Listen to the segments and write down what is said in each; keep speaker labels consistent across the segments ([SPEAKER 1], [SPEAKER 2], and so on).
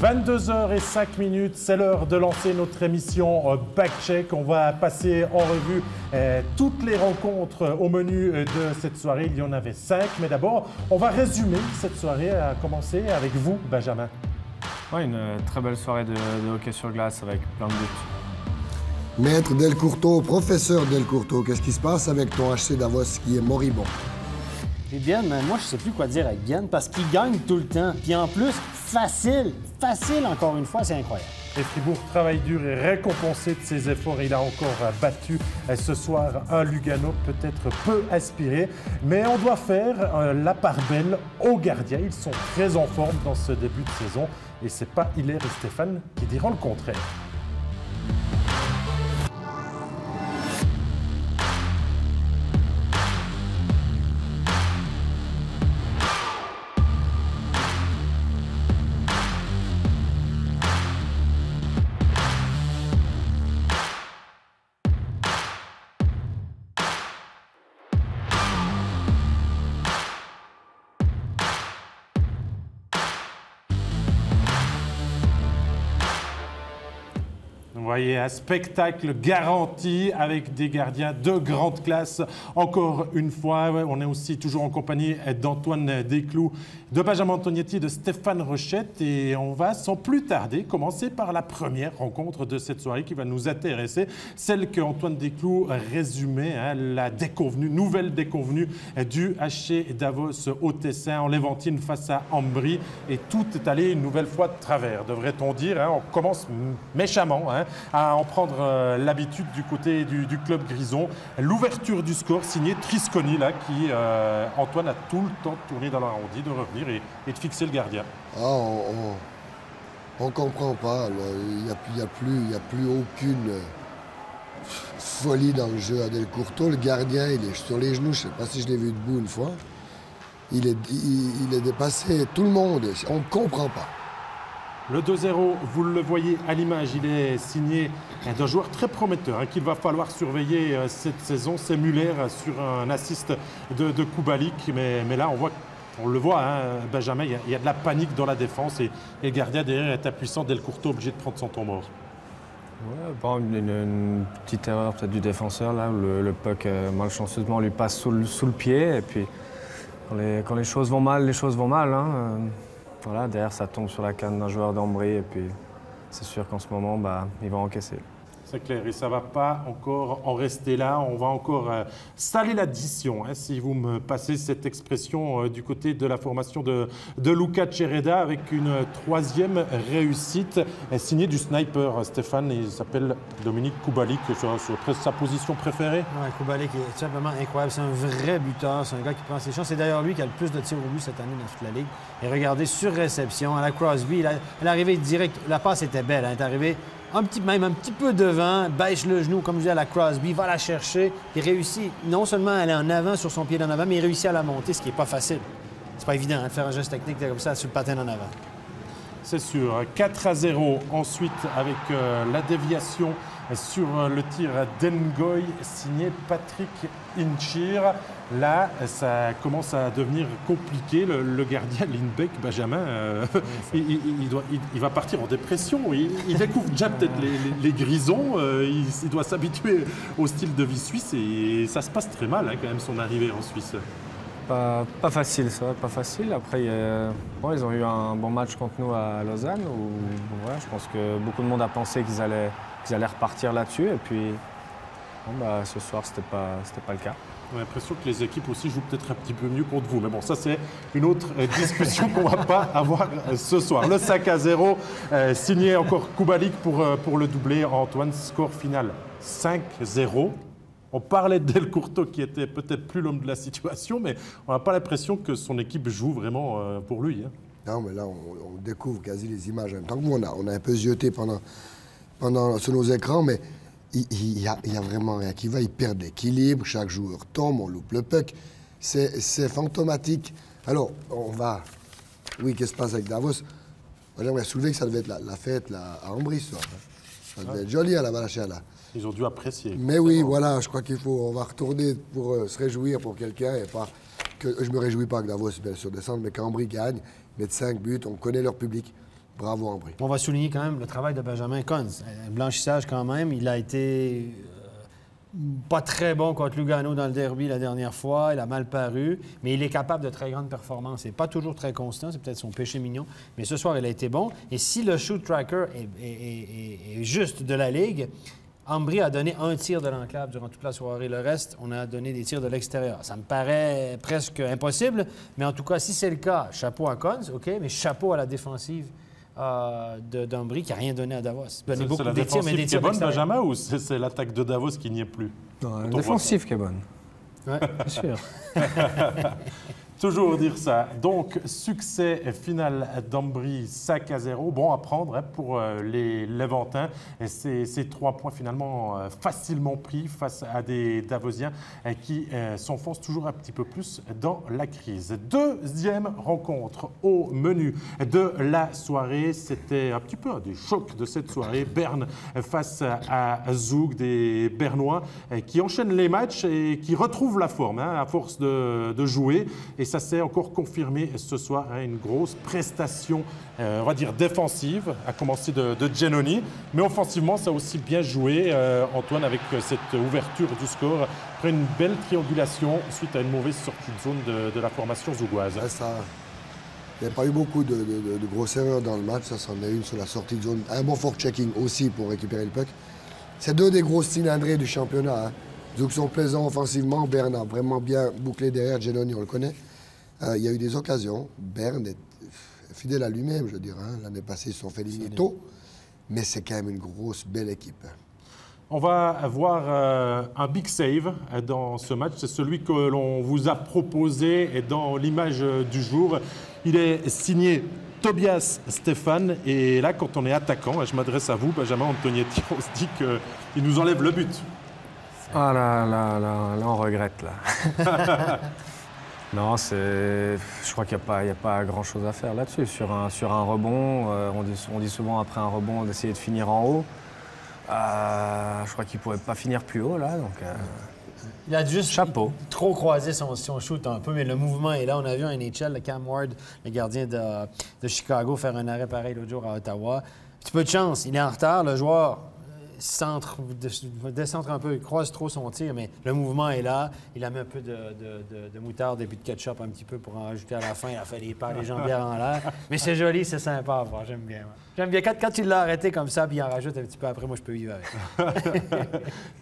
[SPEAKER 1] 22h05, c'est l'heure de lancer notre émission Backcheck. On va passer en revue toutes les rencontres au menu de cette soirée. Il y en avait 5, mais d'abord, on va résumer cette soirée, à commencer avec vous, Benjamin.
[SPEAKER 2] Ouais, une très belle soirée de hockey sur glace avec plein de buts.
[SPEAKER 3] Maître Delcourteau, professeur Delcourteau, qu'est-ce qui se passe avec ton HC Davos qui est moribond?
[SPEAKER 4] Et bien, mais moi, je sais plus quoi dire avec Bien parce qu'il gagne tout le temps. Puis en plus, facile encore une fois, c'est incroyable.
[SPEAKER 1] Et Fribourg travaille dur et récompensé de ses efforts. Il a encore battu ce soir un Lugano peut-être peu aspiré. Mais on doit faire la part belle aux gardiens. Ils sont très en forme dans ce début de saison. Et c'est pas Hilaire et Stéphane qui diront le contraire. Vous voyez, un spectacle garanti avec des gardiens de grande classe. Encore une fois, on est aussi toujours en compagnie d'Antoine Desclous, de Benjamin Antognetti, de Stéphane Rochette. Et on va sans plus tarder commencer par la première rencontre de cette soirée qui va nous intéresser. Celle qu'Antoine Desclous résumait, la déconvenue, nouvelle déconvenue du HC Davos au Tessin en Léventine face à Ambry. Et tout est allé une nouvelle fois de travers, devrait-on dire. On commence méchamment à en prendre l'habitude du côté du club grison. L'ouverture du score signée Trisconi, là, qui, Antoine, a tout le temps tourné dans l'arrondi, de revenir et de fixer le gardien.
[SPEAKER 3] On ne comprend pas. Il n'y a plus aucune folie dans le jeu à Delcourteau. Le gardien, il est sur les genoux. Je ne sais pas si je l'ai vu debout une fois. Il est dépassé tout le monde. On ne comprend pas.
[SPEAKER 1] Le 2-0, vous le voyez à l'image, il est signé d'un joueur très prometteur qu'il va falloir surveiller cette saison. C'est Muller sur un assist de Kubalik. Mais là, on le voit, Benjamin, il y a de la panique dans la défense et le gardien derrière est impuissant. Delcourteau obligé de prendre son temps mort.
[SPEAKER 2] Ouais, bon, une petite erreur peut-être du défenseur, là, où le puck, malchanceusement, lui passe sous le pied. Et puis, quand les choses vont mal, les choses vont mal. Voilà, derrière, ça tombe sur la canne d'un joueur d'Ambry et puis c'est sûr qu'en ce moment, il va encaisser.
[SPEAKER 1] C'est clair, et ça ne va pas encore en rester là. On va encore saler l'addition, si vous me passez cette expression du côté de la formation de Luca Cereda avec une troisième réussite signée du sniper, Stéphane. Il s'appelle Dominique Kubalik, c'est sa position préférée.
[SPEAKER 4] Ouais, Kubalik est tout simplement incroyable. C'est un vrai buteur, c'est un gars qui prend ses chances. C'est d'ailleurs lui qui a le plus de tirs au but cette année dans toute la Ligue. Et regardez, sur réception, à la Crosby, elle est arrivée direct. La passe était belle, elle est arrivée un petit peu devant, baisse le genou, comme je dis à la Crosby, va la chercher. Il réussit, non seulement à aller en avant sur son pied d'en avant, mais il réussit à la monter, ce qui n'est pas facile. C'est pas évident de faire un geste technique comme ça sur le patin en avant.
[SPEAKER 1] C'est sûr. 4-0 ensuite avec la déviation sur le tir d'Engoy signé Patrick Inchir. Là, ça commence à devenir compliqué. Le gardien Lindbeck, Benjamin, il va partir en dépression. Il découvre déjà peut-être les grisons. Il doit s'habituer au style de vie suisse et ça se passe très mal quand même son arrivée en Suisse.
[SPEAKER 2] Pas facile, ça va, pas facile. Après, ils ont eu un bon match contre nous à Lausanne où je pense que beaucoup de monde a pensé qu'ils allaient repartir là-dessus. Et puis, ce soir, c'était pas le cas.
[SPEAKER 1] On a l'impression que les équipes aussi jouent peut-être un petit peu mieux contre vous. Mais bon, ça, c'est une autre discussion qu'on ne va pas avoir ce soir. Le 5-0, signé encore Kubalik pour le doubler. Antoine, score final 5-0. On parlait de Delcourteau qui était peut-être plus l'homme de la situation, mais on n'a pas l'impression que son équipe joue vraiment pour lui.
[SPEAKER 3] Non, mais là, on découvre quasi les images en même temps que vous. On a un peu zioté pendant sur nos écrans, mais il y a vraiment rien qui va. Il perd l'équilibre, chaque joueur tombe, on loupe le puck. C'est fantomatique. Alors, on va... Oui, qu'est-ce qui se passe avec Davos? Moi, j'aimerais soulever que ça devait être la fête là, à Ambry, ce soir. Ça devait être joli à la Balachia, là.
[SPEAKER 1] Ils ont dû apprécier.
[SPEAKER 3] Mais oui, voilà, je crois on va retourner pour se réjouir pour quelqu'un et pas que je me réjouis pas que Davos bien sûr descende, mais qu'Ambry gagne, mettre 5 buts, on connaît leur public. Bravo, Ambry.
[SPEAKER 4] On va souligner quand même le travail de Benjamin Cons. Un blanchissage quand même. Il a été pas très bon contre Lugano dans le derby la dernière fois. Il a mal paru, mais il est capable de très grandes performances. Il n'est pas toujours très constant. C'est peut-être son péché mignon. Mais ce soir, il a été bon. Et si le shoot tracker est juste de la Ligue, Ambry a donné un tir de l'enclave durant toute la soirée. Le reste, on a donné des tirs de l'extérieur. Ça me paraît presque impossible, mais en tout cas, si c'est le cas, chapeau à Cons, OK, mais chapeau à la défensive d'Ambry qui n'a rien donné à Davos.
[SPEAKER 1] C'est la défensive qui est bonne, Benjamin, ou c'est l'attaque de Davos qui n'y est plus?
[SPEAKER 2] Non, la défensive qui est bonne.
[SPEAKER 4] Oui,
[SPEAKER 2] c'est sûr.
[SPEAKER 1] Toujours dire ça. Donc, succès final d'Ambry, 5-0. Bon à prendre pour les Levantins. Et ces 3 points finalement facilement pris face à des Davosiens qui s'enfoncent toujours un petit peu plus dans la crise. Deuxième rencontre au menu de la soirée. C'était un petit peu un des chocs de cette soirée. Berne face à Zug, des Bernois qui enchaînent les matchs et qui retrouvent la forme à force de jouer. Et ça s'est encore confirmé ce soir, une grosse prestation, on va dire défensive, à commencer de Giannoni. Mais offensivement, ça a aussi bien joué, Antoine, avec cette ouverture du score, après une belle triangulation suite à une mauvaise sortie de zone de la formation zougoise.
[SPEAKER 3] Ouais, il n'y a pas eu beaucoup de grosses erreurs dans le match. Ça, c'en est une sur la sortie de zone. Un bon forechecking aussi pour récupérer le puck. C'est 2 des grosses cylindrées du championnat. Hein. Zug sont plaisants offensivement. Berne a vraiment bien bouclé derrière. Giannoni, on le connaît. Il y a eu des occasions. Berne est fidèle à lui-même, je dirais. Hein. L'année passée, ils se sont fait éliminer tôt. Mais c'est quand même une grosse, belle équipe.
[SPEAKER 1] On va avoir un big save dans ce match. C'est celui que l'on vous a proposé dans l'image du jour. Il est signé Tobias Stéphane. Et là, quand on est attaquant, je m'adresse à vous, Benjamin Antonietti, on se dit qu'il nous enlève le but.
[SPEAKER 2] Ah là, on regrette, là. Non, je crois qu'il n'y a pas grand-chose à faire là-dessus. Sur un rebond, on dit souvent après un rebond d'essayer de finir en haut. Je crois qu'il ne pourrait pas finir plus haut, là. Donc,
[SPEAKER 4] il a juste
[SPEAKER 2] chapeau.
[SPEAKER 4] Trop croisé son shoot un peu, mais le mouvement est là. On a vu un NHL, le Cam Ward, le gardien de Chicago, faire un arrêt pareil l'autre jour à Ottawa. Un petit peu de chance, il est en retard. Le joueur décentre un peu, il croise trop son tir, mais le mouvement est là. Il a mis un peu de moutarde et puis de ketchup un petit peu pour en ajouter à la fin. Il a fait les pas, les jambières en l'air. Mais c'est joli, c'est sympa à voir. J'aime bien. Ouais. J'aime bien quand tu l'as arrêté comme ça, puis il en rajoute un petit peu après, moi je peux vivre avec.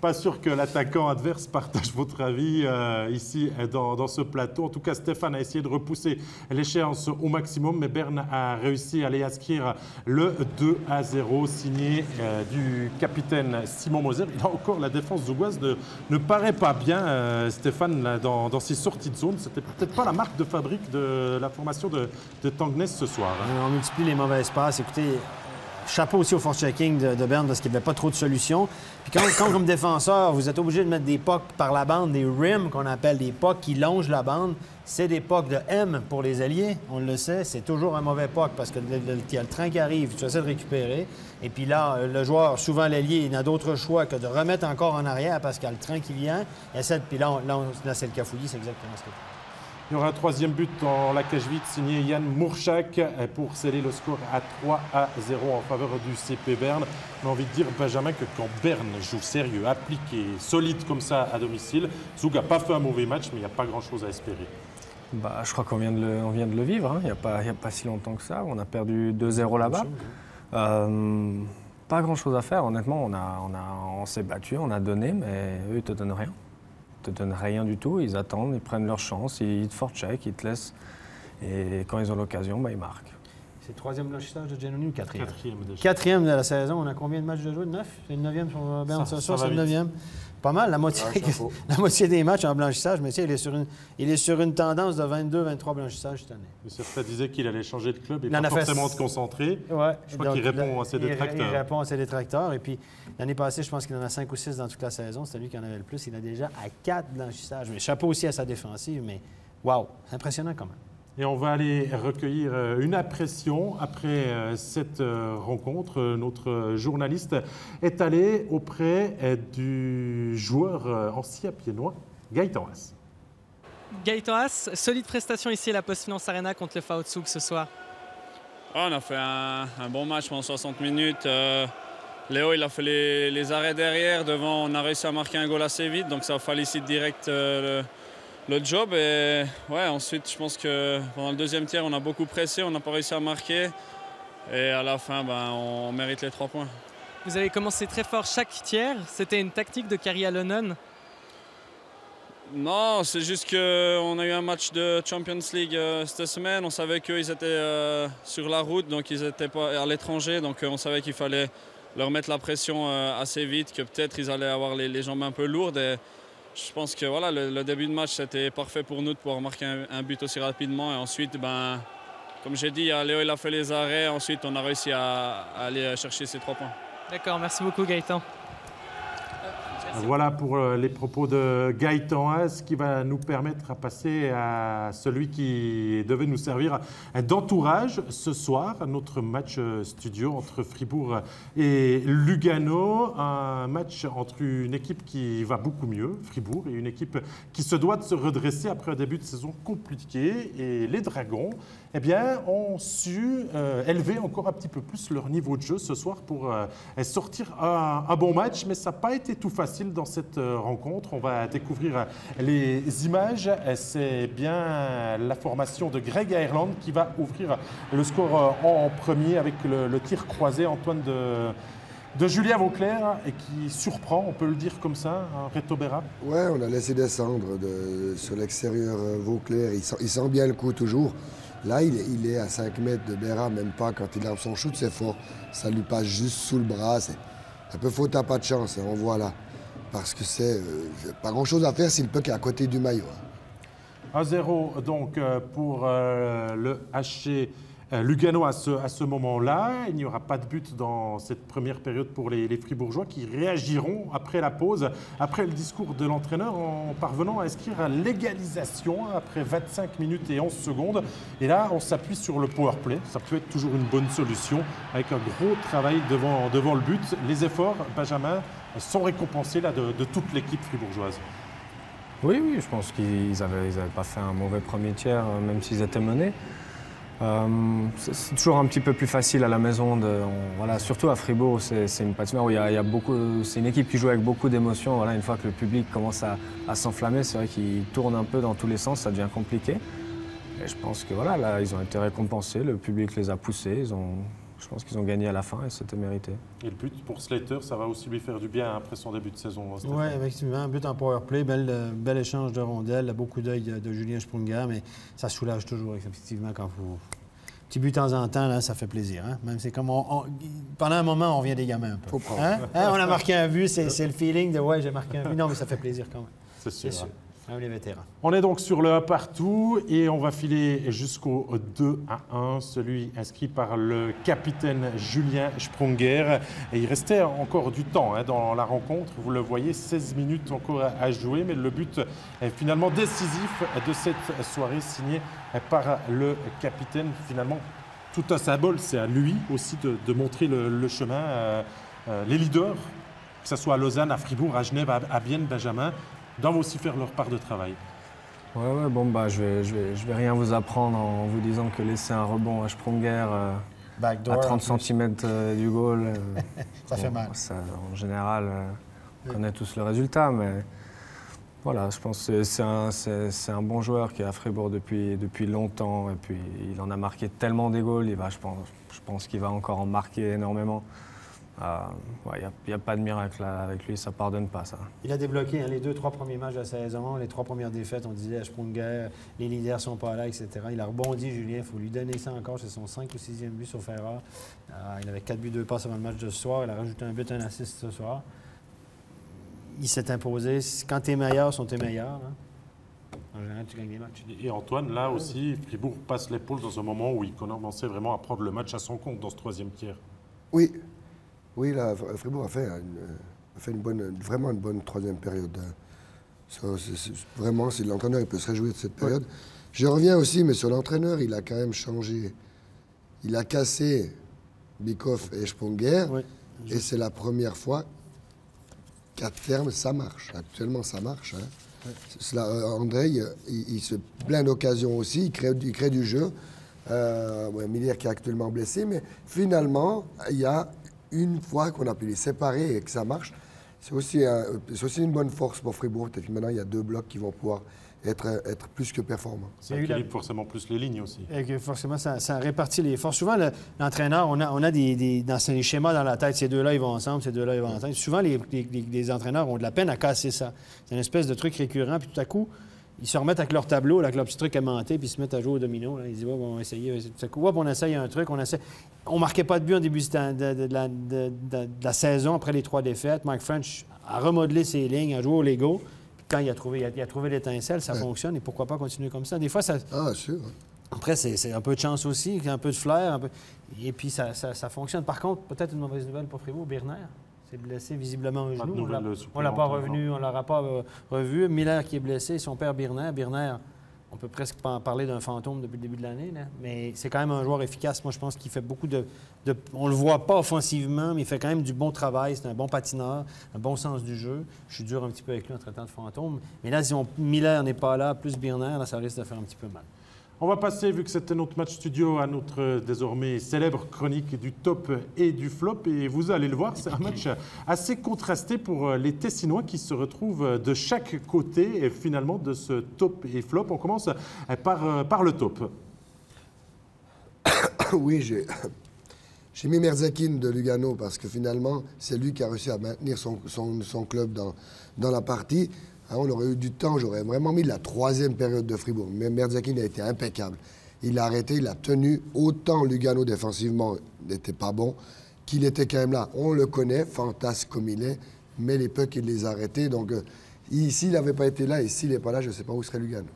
[SPEAKER 1] Pas sûr que l'attaquant adverse partage votre avis ici dans ce plateau. En tout cas, Stéphane a essayé de repousser l'échéance au maximum, mais Berne a réussi à aller inscrire le 2-0 signé du capitaine Simon Moser. Il a encore la défense zougoise ne paraît pas bien, Stéphane, là, dans ses sorties de zone. C'était peut-être pas la marque de fabrique de la formation de Tangnès ce soir.
[SPEAKER 4] On multiplie les mauvaises passes. Écoutez, chapeau aussi au forechecking de Berne parce qu'il n'y avait pas trop de solutions. Puis quand comme défenseur, vous êtes obligé de mettre des pucks par la bande, des rims qu'on appelle des pucks qui longent la bande. C'est des pucks de M pour les alliés, on le sait. C'est toujours un mauvais puck parce qu'il y a le train qui arrive, tu essaies de récupérer. Et puis là, le joueur, souvent l'allié, il n'a d'autre choix que de remettre encore en arrière parce qu'il y a le train qui vient. Puis là, c'est le cafouillis, c'est exactement ce que c'est.
[SPEAKER 1] Il y aura un 3e but dans la cage vide signé Yann Mourchak pour sceller le score à 3-0 en faveur du CP Berne. On a envie de dire, Benjamin, que quand Berne joue sérieux, appliqué, solide comme ça à domicile, Zug n'a pas fait un mauvais match, mais il n'y a pas grand-chose à espérer.
[SPEAKER 2] Je crois qu'on vient de le vivre. Hein. Il n'y a pas si longtemps que ça. On a perdu 2-0 là-bas. Pas grand-chose à faire. Honnêtement, on s'est battu, on a donné, mais eux, ils ne te donnent rien. Ils ne te donnent rien du tout. Ils attendent, ils prennent leur chance, ils te forecheck, ils te laissent. Et quand ils ont l'occasion, ils marquent.
[SPEAKER 4] C'est le 3e blanchissage de Giannoni ou 4e?
[SPEAKER 1] 4e
[SPEAKER 4] de la saison. On a combien de matchs de jouer? 9? C'est le 9e sur Berne ce soir, c'est le 9e. Pas mal, la moitié des matchs en blanchissage, mais il est sur une tendance de 22-23 blanchissages cette année.
[SPEAKER 1] Ça disait qu'il allait changer de club et pas forcément se concentrer.
[SPEAKER 4] Ouais,
[SPEAKER 1] je crois qu'il répond à ses détracteurs.
[SPEAKER 4] Il répond à ses détracteurs. Et puis, l'année passée, je pense qu'il en a 5 ou 6 dans toute la saison. C'était lui qui en avait le plus. Il a déjà à 4 blanchissages. Mais chapeau aussi à sa défensive, mais wow, c'est impressionnant quand même.
[SPEAKER 1] Et on va aller recueillir une impression après cette rencontre. Notre journaliste est allé auprès du joueur ancien pied-noir, Gaëtan Haas.
[SPEAKER 5] Gaëtan Haas, solide prestation ici à la Post Finance Arena contre le FAO Zug ce soir. On a fait un bon match pendant 60 minutes. Léo, il a fait les arrêts derrière. Devant, on a réussi à marquer un goal assez vite. Donc ça félicite direct le job. Et ouais, ensuite, je pense que pendant le deuxième tiers, on a beaucoup pressé. On n'a pas réussi à marquer. Et à la fin, on mérite les 3 points.
[SPEAKER 6] Vous avez commencé très fort chaque tiers. C'était une tactique de Kari Alonen?
[SPEAKER 5] Non, c'est juste qu'on a eu un match de Champions League cette semaine. On savait qu'ils étaient sur la route, donc ils n'étaient pas à l'étranger. Donc on savait qu'il fallait leur mettre la pression assez vite, que peut-être ils allaient avoir les jambes un peu lourdes. Et je pense que voilà, le début de match, c'était parfait pour nous de pouvoir marquer un but aussi rapidement. Et ensuite, comme j'ai dit, Léo il a fait les arrêts. Ensuite, on a réussi à aller chercher ces 3 points.
[SPEAKER 6] D'accord, merci beaucoup Gaëtan.
[SPEAKER 1] Voilà pour les propos de Gaëtan, ce qui va nous permettre à passer à celui qui devait nous servir d'entourage ce soir, notre match studio entre Fribourg et Lugano. Un match entre une équipe qui va beaucoup mieux, Fribourg, et une équipe qui se doit de se redresser après un début de saison compliqué. Et les Dragons, eh bien, ont su élever encore un petit peu plus leur niveau de jeu ce soir pour sortir un bon match, mais ça n'a pas été tout facile dans cette rencontre. On va découvrir les images. C'est bien la formation de Greg Ireland qui va ouvrir le score en premier avec le tir croisé, Antoine, de Julien Vauclair, et qui surprend, on peut le dire comme ça, un Reto Berra.
[SPEAKER 3] Ouais, on a laissé descendre sur l'extérieur Vauclair. Il sent bien le coup toujours. Là, il est à 5 mètres de Berra, même pas. Quand il lance son shoot, c'est fort. Ça lui passe juste sous le bras. C'est un peu faute à pas de chance, on voit là. Parce que c'est pas grand-chose à faire si le puck est à côté du maillot.
[SPEAKER 1] 1-0 donc pour le HC Lugano à ce moment-là. Il n'y aura pas de but dans cette première période pour les Fribourgeois qui réagiront après la pause, après le discours de l'entraîneur, en parvenant à inscrire à l'égalisation après 25 minutes et 11 secondes. Et là, on s'appuie sur le power play. Ça peut être toujours une bonne solution avec un gros travail devant le but. Les efforts, Benjamin, sont récompensés là, de toute l'équipe fribourgeoise.
[SPEAKER 2] Oui, je pense qu'ils n'avaient pas fait un mauvais premier tiers, même s'ils étaient menés. C'est toujours un petit peu plus facile à la maison. Voilà, surtout à Fribourg, c'est une patinoire où il y a beaucoup. C'est une équipe qui joue avec beaucoup d'émotions. Voilà, une fois que le public commence à s'enflammer, c'est vrai qu'il tourne un peu dans tous les sens, ça devient compliqué. Et je pense que voilà, là, ils ont été récompensés. Le public les a poussés. Je pense qu'ils ont gagné à la fin et c'était mérité. Et
[SPEAKER 1] le but pour Slater, ça va aussi lui faire du bien après son début de saison.
[SPEAKER 4] Oui, effectivement, un but en power play, bel échange de rondelles, beaucoup d'œil de Julien Sprunger, mais ça soulage toujours effectivement quand vous... Petit but de temps en temps, là, ça fait plaisir. Hein? Même c'est comme pendant un moment, on revient des gamins un peu. Hein? On a marqué un but, c'est le feeling de ouais, j'ai marqué un but. Non, mais ça fait plaisir quand même.
[SPEAKER 1] C'est sûr.
[SPEAKER 4] Même les vétérans.
[SPEAKER 1] On est donc sur le 1 partout et on va filer jusqu'au 2-1, celui inscrit par le capitaine Julien Sprunger. Et il restait encore du temps dans la rencontre. Vous le voyez, 16 minutes encore à jouer, mais le but est finalement décisif de cette soirée signé par le capitaine. Finalement, tout un symbole, c'est à lui aussi de montrer le chemin. Les leaders, que ce soit à Lausanne, à Fribourg, à Genève, à Bienne, Benjamin, doivent aussi faire leur part de travail.
[SPEAKER 2] Ouais, bon, je vais rien vous apprendre en vous disant que laisser un rebond à Sprunger à 30 cm du goal,
[SPEAKER 4] ça fait mal.
[SPEAKER 2] Ça, en général, on connaît tous le résultat, mais voilà, je pense que c'est un bon joueur qui est à Fribourg depuis longtemps, et puis il en a marqué tellement des goals, je pense qu'il va encore en marquer énormément. Il n'y a pas de miracle avec lui, ça ne pardonne pas ça.
[SPEAKER 4] Il a débloqué les 2-3 premiers matchs de la saison, les 3 premières défaites, on disait à Sprunger, les leaders ne sont pas là, etc. Il a rebondi, Julien, il faut lui donner ça encore, c'est son 5 ou 6e but sur Ferrari. Il avait 4 buts, 2 passes avant le match de ce soir, il a rajouté un but, un assist ce soir. Il s'est imposé, quand tu es meilleur, sont tes meilleurs. Hein? En général, tu gagnes les matchs.
[SPEAKER 1] Et Antoine, là aussi, Fribourg passe l'épaule dans un moment où il commençait vraiment à prendre le match à son compte dans ce 3e tiers.
[SPEAKER 3] Oui, là, Fribourg a fait vraiment une bonne 3e période. Vraiment, si l'entraîneur il peut se réjouir de cette période. Ouais. Je reviens aussi, mais sur l'entraîneur, il a quand même changé. Il a cassé Bikoff et Sprunger, et c'est la première fois qu'à terme, ça marche. Actuellement, ça marche. Hein. Ouais. André, il se plein d'occasions aussi, il crée du jeu. Miller qui est actuellement blessé, mais finalement, il y a une fois qu'on a pu les séparer et que ça marche, c'est aussi une bonne force pour Fribourg. Peut-être que maintenant, il y a 2 blocs qui vont pouvoir être plus que performants.
[SPEAKER 1] Ça équilibre forcément plus les lignes aussi.
[SPEAKER 4] Et que forcément, ça répartit les forces. Souvent, l'entraîneur, on a dans ces schémas dans la tête, ces deux-là, ils vont ensemble, ces deux-là, ils vont ensemble. Souvent, les entraîneurs ont de la peine à casser ça. C'est une espèce de truc récurrent, puis tout à coup, ils se remettent avec leur tableau, avec leur petit truc aimanté, puis ils se mettent à jouer au domino. Là. Ils disent, ouais, on va essayer. Tout à coup, on essaye un truc, on marquait pas de but en début de la saison, après les 3 défaites. Mike French a remodelé ses lignes, a joué au Lego. Quand il a trouvé l'étincelle, ça fonctionne, et pourquoi pas continuer comme ça? Des fois, ça...
[SPEAKER 3] Ah, sûr.
[SPEAKER 4] Après, c'est un peu de chance aussi, un peu de flair, et puis ça fonctionne. Par contre, peut-être une mauvaise nouvelle pour Fribourg, Birner s'est blessé visiblement au genou. On l'a pas revenu, on l'aura pas revu. Miller qui est blessé, son père Birner. Birner, on peut presque pas en parler d'un fantôme depuis le début de l'année, là. Mais c'est quand même un joueur efficace. Moi, je pense qu'il fait beaucoup de... On le voit pas offensivement, mais il fait quand même du bon travail. C'est un bon patineur, un bon sens du jeu. Je suis dur un petit peu avec lui en traitant de fantôme. Mais là, si Miller n'est pas là, plus Birner, là, ça risque de faire un petit peu mal.
[SPEAKER 1] On va passer, vu que c'était notre match studio, à notre désormais célèbre chronique du top et du flop. Et vous allez le voir, c'est un match assez contrasté pour les Tessinois qui se retrouvent de chaque côté et finalement de ce top et flop. On commence par le top.
[SPEAKER 3] Oui, j'ai mis Merzakin de Lugano parce que finalement, c'est lui qui a réussi à maintenir son club dans la partie. On aurait eu du temps, j'aurais vraiment mis la 3e période de Fribourg. Mais Merzakin a été impeccable. Il a arrêté, il a tenu. Autant Lugano défensivement n'était pas bon, qu'il était quand même là. On le connaît, fantasque comme il est, mais les pucks, il les a arrêtés. Donc, s'il n'avait pas été là et s'il n'est pas là, je ne sais pas où serait Lugano.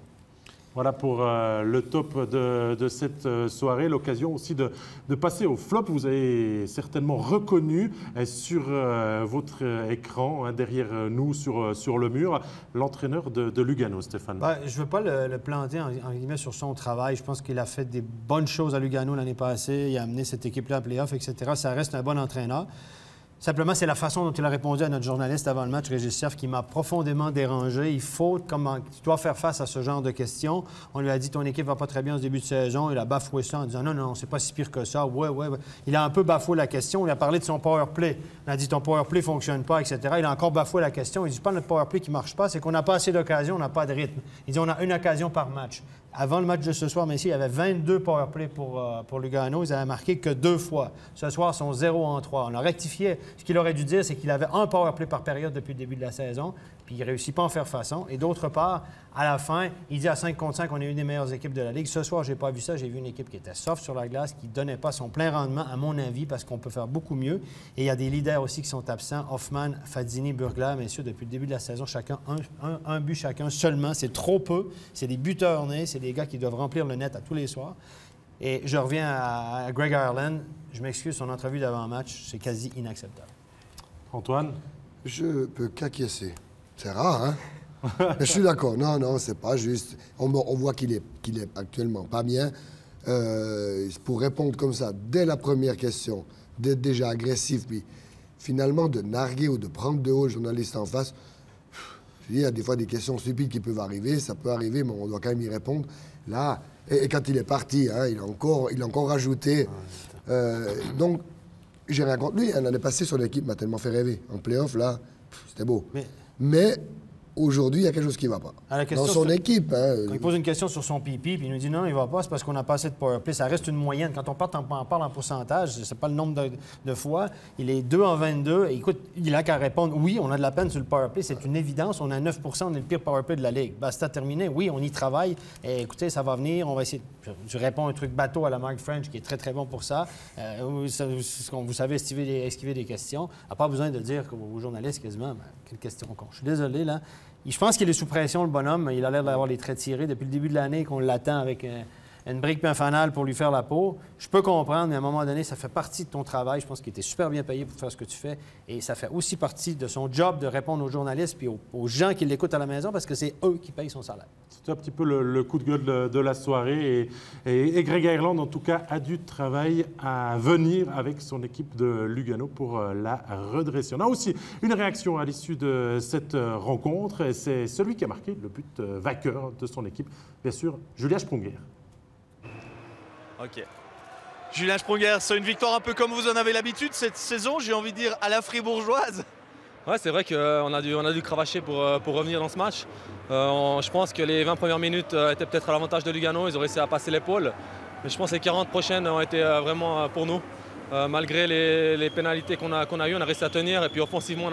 [SPEAKER 1] Voilà pour le top de cette soirée. L'occasion aussi de passer au flop. Vous avez certainement reconnu sur votre écran, derrière nous, sur le mur, l'entraîneur de Lugano, Stéphane.
[SPEAKER 4] Je ne veux pas le planter en guillemets sur son travail. Je pense qu'il a fait des bonnes choses à Lugano l'année passée. Il a amené cette équipe-là en play-off, etc. Ça reste un bon entraîneur. Simplement, c'est la façon dont il a répondu à notre journaliste avant le match, Régis Cerf, qui m'a profondément dérangé. Tu dois faire face à ce genre de questions. On lui a dit, ton équipe va pas très bien au début de saison. Il a bafoué ça en disant, non, c'est pas si pire que ça. Ouais. Il a un peu bafoué la question. Il a parlé de son power play. Il a dit, ton power play fonctionne pas, etc. Il a encore bafoué la question. Il dit, pas notre power play qui marche pas, c'est qu'on n'a pas assez d'occasions, on n'a pas de rythme. Il dit, on a une occasion par match. Avant le match de ce soir, messieurs, il y avait 22 powerplays pour Lugano. Ils n'avaient marqué que 2 fois. Ce soir, ils sont 0-3. On a rectifié. Ce qu'il aurait dû dire, c'est qu'il avait un powerplay par période depuis le début de la saison, puis il ne réussit pas à en faire façon. Et d'autre part, à la fin, il dit à 5 contre 5, on est une des meilleures équipes de la Ligue. Ce soir, je n'ai pas vu ça. J'ai vu une équipe qui était soft sur la glace, qui ne donnait pas son plein rendement, à mon avis, parce qu'on peut faire beaucoup mieux. Et il y a des leaders aussi qui sont absents. Hoffman, Fadzini, Burglar, messieurs, depuis le début de la saison, chacun un but chacun seulement. C'est trop peu. C'est des buteurs nés. C'est des gars qui doivent remplir le net à tous les soirs. Et je reviens à Greg Ireland. Je m'excuse, son entrevue d'avant-match, c'est quasi inacceptable.
[SPEAKER 1] Antoine?
[SPEAKER 3] Je peux qu'acquiescer. C'est rare, hein? Mais je suis d'accord. Non, c'est pas juste. On voit qu'il est actuellement pas bien. Pour répondre comme ça, dès la première question, d'être déjà agressif, puis finalement de narguer ou de prendre de haut le journaliste en face, il y a des fois des questions stupides qui peuvent arriver. Ça peut arriver, mais on doit quand même y répondre. Là, et quand il est parti, hein, il a encore rajouté. Donc, j'ai rien contre lui. L'année passée, son équipe m'a tellement fait rêver. En play-off, là, c'était beau. Mais aujourd'hui, il y a quelque chose qui ne va pas. Dans son équipe. Hein,
[SPEAKER 4] quand il pose une question sur son pipi, puis il nous dit non, il ne va pas, c'est parce qu'on n'a pas assez de powerplay. Ça reste une moyenne. Quand on parle en pourcentage, c'est pas le nombre de fois. Il est 2 en 22. Et écoute, il a qu'à répondre oui, on a de la peine sur le powerplay. C'est une évidence. On a 9 on est le pire powerplay de la Ligue. Basta terminé. Oui, on y travaille. Et écoutez, ça va venir. On va essayer. Je réponds un truc bateau à la Mark French, qui est très, très bon pour ça. Vous savez esquiver des questions. Il n'a pas besoin de dire aux journalistes quasiment quelle question con. Je suis désolé, là. Je pense qu'il est sous pression, le bonhomme. Il a l'air d'avoir les traits tirés depuis le début de l'année, qu'on l'attend avec une brique et un fanal pour lui faire la peau. Je peux comprendre, mais à un moment donné, ça fait partie de ton travail. Je pense qu'il était super bien payé pour faire ce que tu fais. Et ça fait aussi partie de son job de répondre aux journalistes puis aux gens qui l'écoutent à la maison, parce que c'est eux qui payent son salaire.
[SPEAKER 1] C'est un petit peu le coup de gueule de la soirée. Et Greg Ireland, en tout cas, a du travail à venir avec son équipe de Lugano pour la redresser. On a aussi une réaction à l'issue de cette rencontre. Et c'est celui qui a marqué le but vainqueur de son équipe, bien sûr, Julia Sprunger.
[SPEAKER 7] Ok. Julien Sprunger, c'est une victoire un peu comme vous en avez l'habitude cette saison, j'ai envie de dire à la fribourgeoise.
[SPEAKER 8] Ouais, c'est vrai qu'on a dû cravacher pour revenir dans ce match. Je pense que les 20 premières minutes étaient peut-être à l'avantage de Lugano, ils ont réussi à passer l'épaule. Mais je pense que les 40 prochaines ont été vraiment pour nous. Malgré les pénalités qu'on a eues, on a réussi à tenir. Et puis offensivement,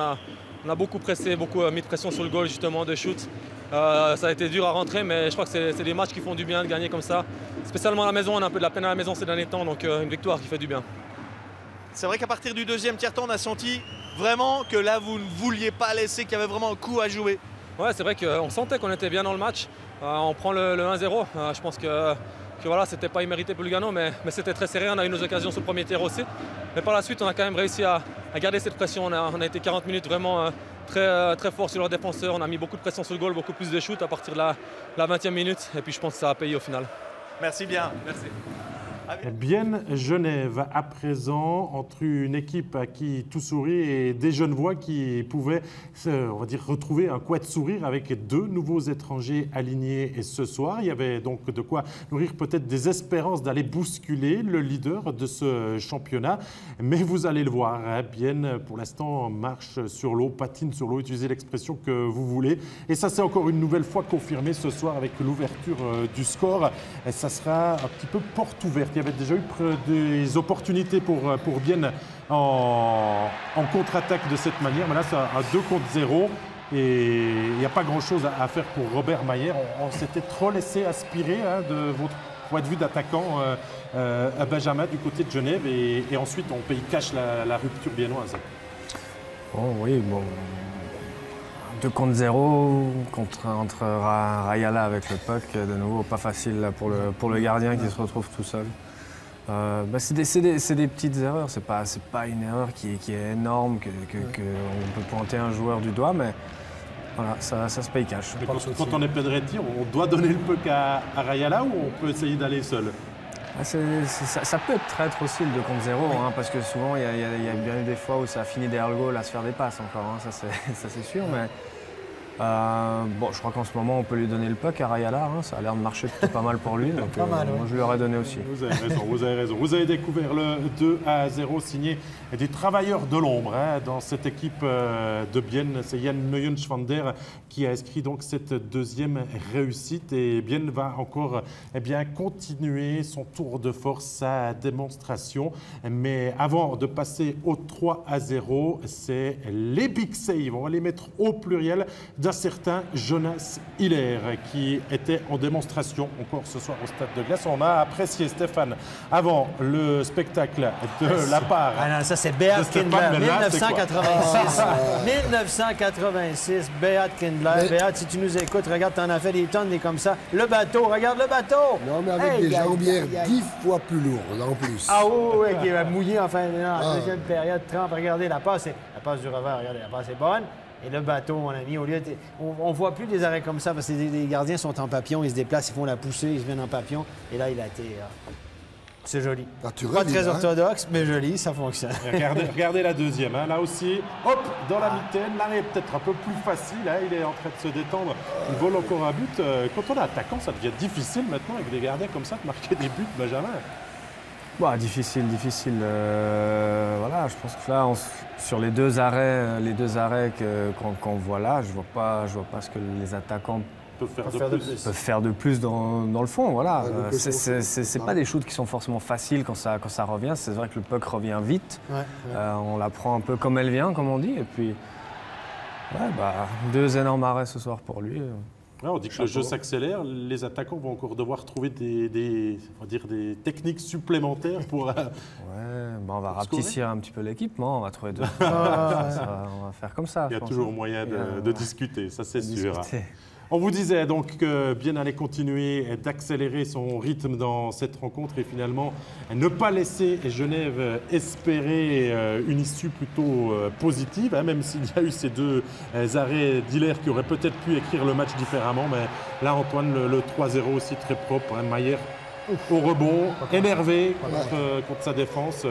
[SPEAKER 8] on a beaucoup pressé, beaucoup mis de pression sur le goal justement de shoot. Ça a été dur à rentrer, mais je crois que c'est des matchs qui font du bien de gagner comme ça. Spécialement à la maison, on a un peu de la peine à la maison ces derniers temps, donc une victoire qui fait du bien.
[SPEAKER 7] C'est vrai qu'à partir du deuxième tiers-temps, on a senti vraiment que là, vous ne vouliez pas laisser, qu'il y avait vraiment un coup à jouer.
[SPEAKER 8] Ouais, c'est vrai qu'on sentait qu'on était bien dans le match. On prend le 1-0. Je pense que voilà, c'était pas immérité pour Lugano, mais c'était très serré. On a eu nos occasions sur le premier tiers aussi. Mais par la suite, on a quand même réussi à garder cette pression. On a été 40 minutes vraiment très fort sur leurs défenseurs. On a mis beaucoup de pression sur le goal, beaucoup plus de shoot à partir de la 20e minute. Et puis je pense que ça a payé au final.
[SPEAKER 7] Merci bien.
[SPEAKER 8] Merci.
[SPEAKER 1] Bien Genève à présent, entre une équipe à qui tout sourit et des Genevois qui pouvaient, on va dire, retrouver un coin de sourire avec deux nouveaux étrangers alignés ce soir. Il y avait donc de quoi nourrir peut-être des espérances d'aller bousculer le leader de ce championnat. Mais vous allez le voir, hein, Bien pour l'instant marche sur l'eau, patine sur l'eau, utilisez l'expression que vous voulez. Et ça c'est encore une nouvelle fois confirmé ce soir avec l'ouverture du score. Et ça sera un petit peu porte ouverte. Il y avait déjà eu des opportunités pour Bienne en contre-attaque de cette manière. Mais là, c'est un 2 contre 0. Et il n'y a pas grand-chose à faire pour Robert Mayer. On s'était trop laissé aspirer de votre point de vue d'attaquant à Benjamin du côté de Genève. Et ensuite, on paye cash la rupture biennoise.
[SPEAKER 2] Bon, oui, bon. 2 contre 0 entre Rayala avec le puck, de nouveau pas facile là, pour le gardien qui se retrouve tout seul. C'est des petites erreurs, c'est pas une erreur qui est énorme, qu'on peut pointer un joueur du doigt, mais voilà, ça se paye cash.
[SPEAKER 1] Quand on est Pedretti, on doit donner le puck à Rayala ou on peut essayer d'aller seul?
[SPEAKER 2] Ça peut être traître aussi le 2 contre 0, hein, parce que souvent il y a bien eu des fois où ça a fini derrière le goal à se faire des passes encore, hein, ça c'est sûr. Mais je crois qu'en ce moment on peut lui donner le puck à Rayala, hein, ça a l'air de marcher plutôt pas mal pour lui, donc moi je lui aurais donné aussi.
[SPEAKER 1] Vous avez raison. Vous avez découvert le 2-0 signé des travailleurs de l'ombre dans cette équipe de Bienne. C'est Jan Neuenschwander qui a inscrit donc cette deuxième réussite et Bienne va encore continuer son tour de force, sa démonstration. Mais avant de passer au 3-0, c'est les big saves, on va les mettre au pluriel, d'un certain Jonas Hiller qui était en démonstration encore ce soir au Stade de Glace. On a apprécié, Stéphane, avant le spectacle de la part.
[SPEAKER 4] Ah non, ça c'est Beat Kindler, 1986. 1986, Beat Kindler. Beat, si tu nous écoutes, regarde, t'en as fait des tonnes, des comme ça. Le bateau, regarde le bateau!
[SPEAKER 3] Non, mais avec des jambières 10 fois plus lourdes en plus.
[SPEAKER 4] Ah oui, qui est mouillé en deuxième période, 30. Regardez, la passe du revers, regardez, la passe est bonne. Et le bateau, mon ami, au lieu on ne voit plus des arrêts comme ça parce que les gardiens sont en papillon, ils se déplacent, ils font la poussée, ils se viennent en papillon. Et là, il a été... c'est joli. Pas très orthodoxe, mais joli, ça fonctionne.
[SPEAKER 1] Regardez la deuxième. Hein. Là aussi, hop, dans la mitaine. Là, il est peut-être un peu plus facile. Hein. Il est en train de se détendre. Il vole encore un but. Quand on est attaquant, ça devient difficile maintenant avec des gardiens comme ça de marquer des buts, Benjamin.
[SPEAKER 2] Difficile. Voilà, je pense que là, sur les deux arrêts qu'on voit là, je vois pas ce que les attaquants peuvent faire de plus dans le fond. Voilà. C'est pas des shoots qui sont forcément faciles quand ça revient. C'est vrai que le puck revient vite. On la prend un peu comme elle vient, comme on dit. Et puis, 2 énormes arrêts ce soir pour lui.
[SPEAKER 1] Ouais, on dit que le jeu s'accélère. Les attaquants vont encore devoir trouver des techniques supplémentaires pour.
[SPEAKER 2] On va rapetissir un petit peu l'équipement. On va trouver on va faire comme ça.
[SPEAKER 1] Il y a toujours moyen de discuter, ça c'est sûr. On vous disait donc que Bien allait continuer d'accélérer son rythme dans cette rencontre et finalement ne pas laisser Genève espérer une issue plutôt positive, hein, même s'il y a eu ces 2 arrêts d'Hiller qui auraient peut-être pu écrire le match différemment. Mais là, Antoine, le 3-0 aussi très propre. Hein, Mayer au rebond, énervé contre sa défense.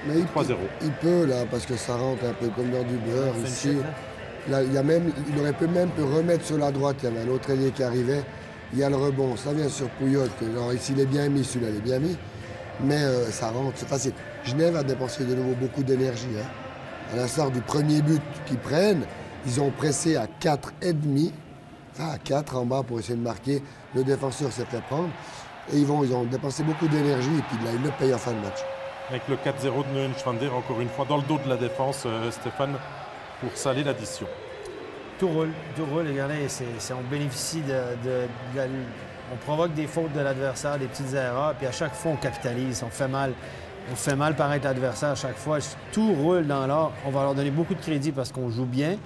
[SPEAKER 1] 3-0.
[SPEAKER 3] Il peut là, parce que ça rentre un peu comme dans du beurre ici. Là, il aurait pu remettre sur la droite, il y avait un autre ailier qui arrivait, il y a le rebond, ça vient sur Pouillotte, alors ici il est bien mis, celui-là il est bien mis, mais ça rentre, c'est facile. Genève a dépensé de nouveau beaucoup d'énergie. Hein. À l'instar du premier but qu'ils prennent, ils ont pressé à 4,5, à 4 en bas pour essayer de marquer. Le défenseur s'est fait prendre. Et ils ont dépensé beaucoup d'énergie et puis ils le payent en fin de match.
[SPEAKER 1] Avec le 4-0 de Neuenschwander, encore une fois, dans le dos de la défense, Stéphane, pour saler l'addition.
[SPEAKER 4] Tout roule, regardez, on bénéficie on provoque des fautes de l'adversaire, des petites erreurs, puis à chaque fois on capitalise, on fait mal paraître l'adversaire à chaque fois. Tout roule dans l'or. On va leur donner beaucoup de crédit parce qu'on joue bien.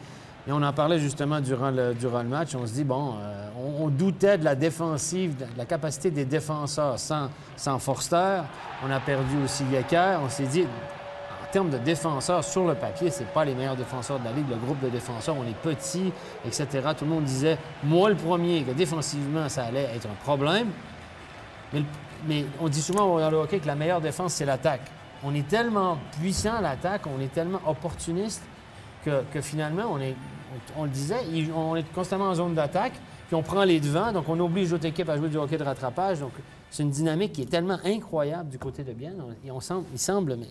[SPEAKER 4] Et on en parlait justement durant le match. On se dit, on doutait de la défensive, de la capacité des défenseurs sans Forster. On a perdu aussi Yecker. On s'est dit, en termes de défenseurs, sur le papier, c'est pas les meilleurs défenseurs de la Ligue. Le groupe de défenseurs, on est petits, etc. Tout le monde disait, moi le premier, que défensivement, ça allait être un problème. Mais on dit souvent dans le hockey que la meilleure défense, c'est l'attaque. On est tellement puissant à l'attaque, on est tellement opportuniste que finalement, on le disait, on est constamment en zone d'attaque, puis on prend les devants, donc on oblige l'autre équipe à jouer du hockey de rattrapage. Donc, c'est une dynamique qui est tellement incroyable du côté de Bienne. Et il semble, mais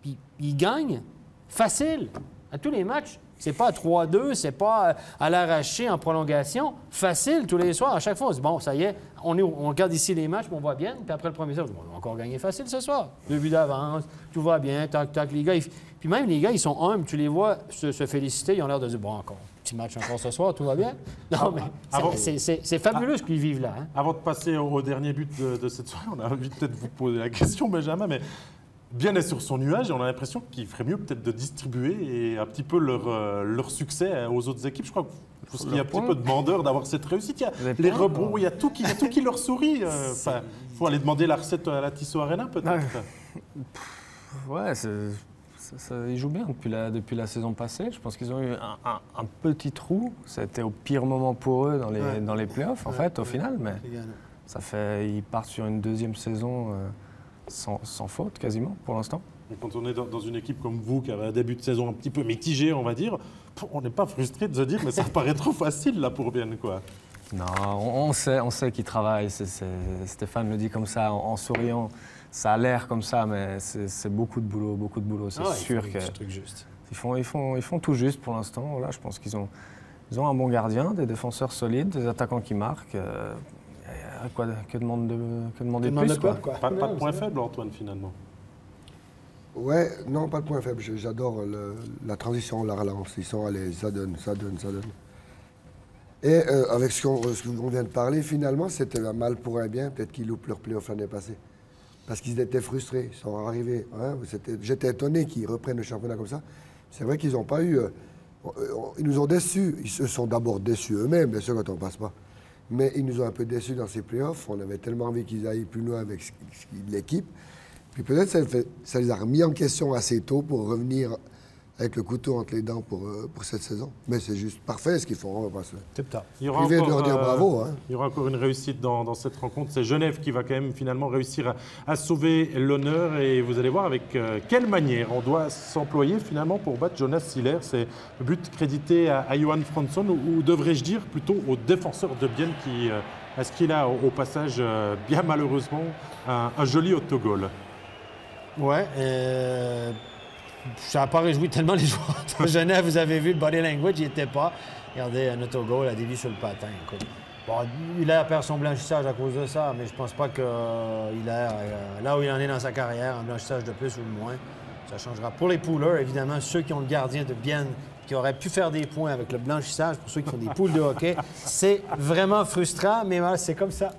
[SPEAKER 4] puis il gagne facile à tous les matchs. C'est pas à 3-2, c'est pas à l'arraché en prolongation. Facile tous les soirs. À chaque fois, on se dit, bon, ça y est, on regarde ici les matchs, puis on voit bien. Puis après le premier soir, on va encore gagner facile ce soir. 2 buts d'avance, tout va bien, tac, tac. Les gars, puis même les gars, ils sont humbles. Tu les vois se féliciter, ils ont l'air de dire, bon, encore, petit match encore ce soir, tout va bien. Non, mais c'est fabuleux ce qu'ils vivent là. Hein?
[SPEAKER 1] Avant de passer au dernier but de cette soirée, on a envie de peut-être vous poser la question, Benjamin, mais Bienne est sur son nuage et on a l'impression qu'il ferait mieux peut-être de distribuer et un petit peu leur succès aux autres équipes. Je crois qu'il y a un petit peu demandeur d'avoir cette réussite. Il y a les rebonds, il y a tout qui leur sourit. Il faut aller demander la recette à la Tissot Arena peut-être.
[SPEAKER 2] Ouais, ils jouent bien depuis la saison passée. Je pense qu'ils ont eu un petit trou. C'était au pire moment pour eux dans les playoffs, en fait, au final. Mais ils partent sur une deuxième saison sans faute, quasiment, pour l'instant.
[SPEAKER 1] Quand on est dans une équipe comme vous, qui avait un début de saison un petit peu mitigé, on va dire, on n'est pas frustré de se dire mais ça paraît trop facile là pour Bienne, quoi.
[SPEAKER 2] Non, on sait qu'ils travaillent. Stéphane le dit comme ça, en souriant. Ça a l'air comme ça, mais c'est beaucoup de boulot. C'est sûr qu'ils font tout juste pour l'instant. Là, je pense qu'ils ont un bon gardien, des défenseurs solides, des attaquants qui marquent. Que demander de plus, quoi.
[SPEAKER 1] Pas de point faible, Antoine, finalement.
[SPEAKER 3] Ouais, non, pas de point faible. J'adore la transition, la relance. Ils sont allés, ça donne. Et avec ce qu'on vient de parler, finalement, c'était un mal pour un bien. Peut-être qu'ils loupent leur play-off l'année passée. Parce qu'ils étaient frustrés. Ils sont arrivés. Hein, j'étais étonné qu'ils reprennent le championnat comme ça. C'est vrai qu'ils n'ont pas eu... ils nous ont déçus. Ils se sont d'abord déçus eux-mêmes, bien sûr, quand on ne passe pas. Mais ils nous ont un peu déçus dans ces playoffs. On avait tellement envie qu'ils aillent plus loin avec l'équipe. Puis peut-être ça les a remis en question assez tôt pour revenir avec le couteau entre les dents pour cette saison. Mais c'est juste parfait ce qu'ils font. On va pas se priver de leur dire bravo. Hein.
[SPEAKER 1] Il y aura encore une réussite dans cette rencontre. C'est Genève qui va quand même finalement réussir à sauver l'honneur. Et vous allez voir avec quelle manière on doit s'employer finalement pour battre Jonas Hiller. C'est le but crédité à Johan Fransson, ou devrais-je dire plutôt au défenseur de Bienne qui inscrit là au passage, bien malheureusement, un joli autogol.
[SPEAKER 4] Ouais, ça n'a pas réjoui tellement les joueurs de Genève. Vous avez vu le body language, il n'y était pas. Regardez, un autogol, la dévie sur le patin. Écoute. Bon, Hiller perd son blanchissage à cause de ça, mais je pense pas que Hiller, là où il en est dans sa carrière, un blanchissage de plus ou de moins, ça changera. Pour les poolers, évidemment, ceux qui ont le gardien de Bienne, qui auraient pu faire des points avec le blanchissage, pour ceux qui font des poules de hockey, c'est vraiment frustrant, mais voilà, c'est comme ça.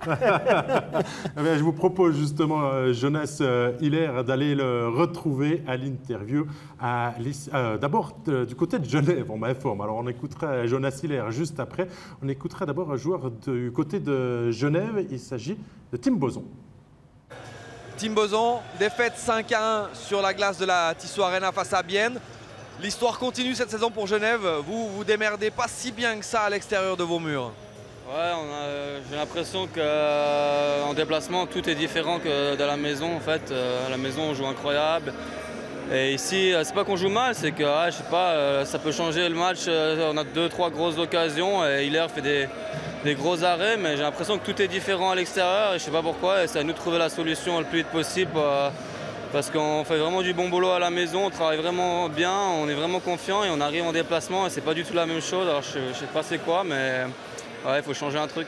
[SPEAKER 1] Je vous propose justement, Jonas Hiller, d'aller le retrouver à l'interview. D'abord, du côté de Genève, on m'informe. Alors, on écoutera Jonas Hiller juste après. On écoutera d'abord un joueur du côté de Genève. Il s'agit de Tim Boson.
[SPEAKER 9] Tim Boson, défaite 5-1 sur la glace de la Tissot Arena face à Bienne. L'histoire continue cette saison pour Genève. Vous démerdez pas si bien que ça à l'extérieur de vos murs.
[SPEAKER 5] Ouais, j'ai l'impression qu'en déplacement, tout est différent que de la maison. En fait, à la maison, on joue incroyable. Et ici, c'est pas qu'on joue mal, c'est que je sais pas, ça peut changer le match. On a 2-3 grosses occasions et Hiller fait
[SPEAKER 10] des gros arrêts, mais j'ai l'impression que tout est différent à l'extérieur et je ne sais pas pourquoi. Et c'est à nous de trouver la solution le plus vite possible parce qu'on fait vraiment du bon boulot à la maison, on travaille vraiment bien, on est vraiment confiant et on arrive en déplacement et c'est pas du tout la même chose. Alors je ne sais pas c'est quoi, mais il faut changer un truc.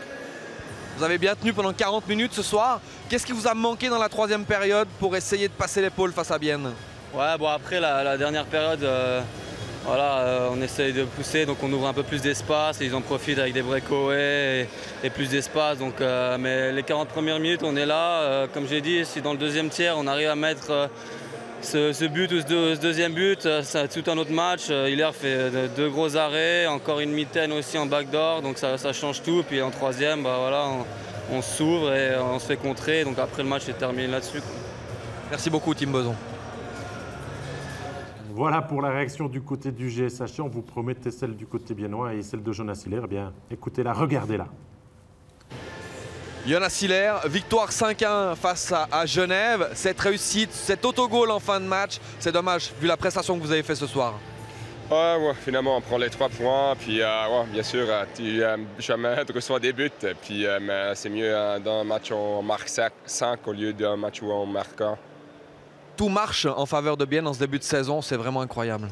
[SPEAKER 9] Vous avez bien tenu pendant 40 minutes ce soir. Qu'est-ce qui vous a manqué dans la troisième période pour essayer de passer l'épaule face à Bienne?
[SPEAKER 10] Ouais, bon après la dernière période, on essaye de pousser, donc on ouvre un peu plus d'espace et ils en profitent avec des breakaways et plus d'espace. Mais les 40 premières minutes, on est là. Comme j'ai dit, si dans le deuxième tiers, on arrive à mettre ce but ou ce deuxième but, c'est tout un autre match. Hiller fait deux gros arrêts, encore une mitaine aussi en backdoor, donc ça change tout. Puis en troisième, on s'ouvre et on se fait contrer. Donc après le match est terminé là-dessus.
[SPEAKER 9] Merci beaucoup Tim Beson.
[SPEAKER 1] Voilà pour la réaction du côté du GSHC. On vous promettait celle du côté biennois et celle de Jonas Hiller. Eh bien, écoutez-la, regardez-la.
[SPEAKER 9] Jonas Hiller, victoire 5-1 face à Genève. Cette réussite, cet autogol en fin de match, c'est dommage vu la prestation que vous avez fait ce soir.
[SPEAKER 11] Ouais, finalement on prend les 3 points, puis bien sûr tu jamais reçois des buts, puis mais c'est mieux dans un match où on marque 5 au lieu d'un match où on marque 1.
[SPEAKER 9] Tout marche en faveur de Bienne en ce début de saison, c'est vraiment incroyable.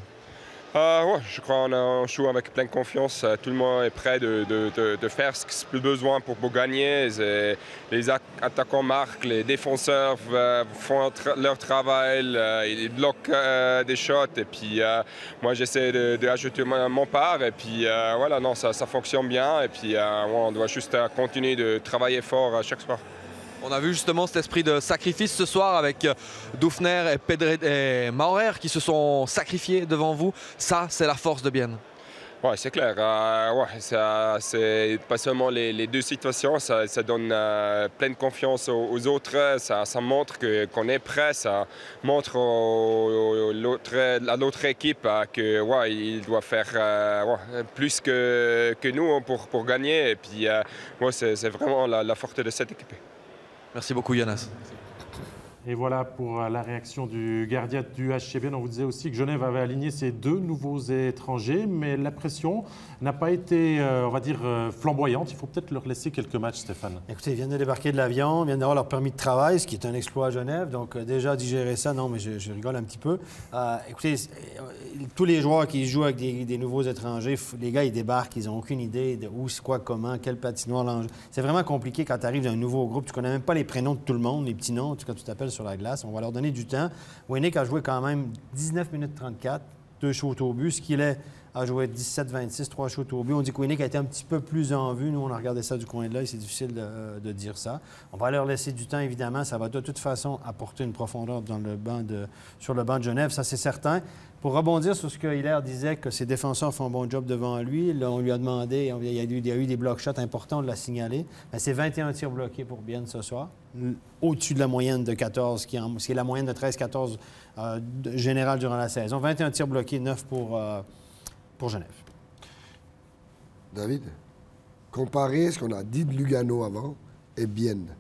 [SPEAKER 11] Je crois qu'on joue avec pleine confiance. Tout le monde est prêt de faire ce qu'il a besoin pour gagner. Les attaquants marquent, les défenseurs font leur travail, ils bloquent des shots. Et puis moi j'essaie d'ajouter mon part. Et puis ça fonctionne bien. Et puis on doit juste continuer de travailler fort à chaque soir.
[SPEAKER 9] On a vu justement cet esprit de sacrifice ce soir avec Dufner et Maurer qui se sont sacrifiés devant vous. Ça, c'est la force de Bienne.
[SPEAKER 11] Oui, c'est clair. C'est pas seulement les deux situations, ça donne pleine confiance aux autres. Ça montre qu'on est prêt, ça montre à l'autre équipe qu'il doit faire plus que nous pour gagner. Et puis, c'est vraiment la force de cette équipe.
[SPEAKER 9] Merci beaucoup Jonas.
[SPEAKER 1] Et voilà pour la réaction du gardien du HC Bienne. On vous disait aussi que Genève avait aligné ses 2 nouveaux étrangers, mais la pression n'a pas été, on va dire, flamboyante. Il faut peut-être leur laisser quelques matchs, Stéphane.
[SPEAKER 4] Écoutez, ils viennent de débarquer de l'avion, ils viennent d'avoir leur permis de travail, ce qui est un exploit à Genève. Donc, déjà, digérer ça, non, mais je rigole un petit peu. Écoutez, tous les joueurs qui jouent avec des nouveaux étrangers, les gars, ils débarquent, ils n'ont aucune idée de où, quoi, comment, quelle patinoire, l'enjeu. C'est vraiment compliqué quand tu arrives dans un nouveau groupe. Tu ne connais même pas les prénoms de tout le monde, les petits noms, quand tu t'appelles sur la glace. On va leur donner du temps. Winnick a joué quand même 19 minutes 34, 2 shots au but. Skillet a joué 17-26, 3 shots au but. On dit que Winnick a été un petit peu plus en vue. Nous, on a regardé ça du coin de l'œil. C'est difficile de dire ça. On va leur laisser du temps, évidemment. Ça va de toute façon apporter une profondeur sur le banc de Genève, ça c'est certain. Pour rebondir sur ce que Hiller disait, que ses défenseurs font un bon job devant lui, là, on lui a demandé, il y a eu des block shots importants, on l'a signalé. C'est 21 tirs bloqués pour Bienne ce soir, au-dessus de la moyenne de 14, qui est la moyenne de 13-14 générale durant la saison. 21 tirs bloqués, 9 pour Genève.
[SPEAKER 3] David, comparer ce qu'on a dit de Lugano avant et Bienne.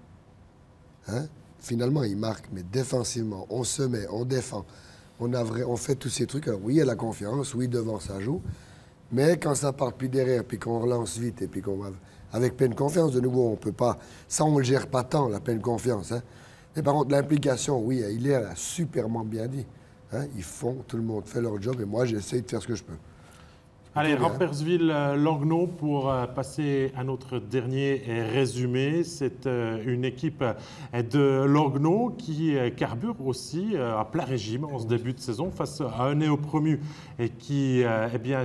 [SPEAKER 3] Hein? Finalement, il marque, mais défensivement, on se met, on défend. On fait tous ces trucs. Alors, oui, il y a la confiance, oui, devant, ça joue. Mais quand ça part plus derrière, puis qu'on relance vite, et puis qu'on va avec pleine confiance, de nouveau, on peut pas... Ça, on ne le gère pas tant, la pleine confiance. Hein? Mais par contre, l'implication, oui, il a superment bien dit. Hein? Ils font, tout le monde fait leur job, et moi, j'essaie de faire ce que je peux.
[SPEAKER 1] Allez, Ramperswil-Langnau pour passer à notre dernier résumé. C'est une équipe de Langnau qui carbure aussi à plein régime en ce début de saison face à un néo-promu et qui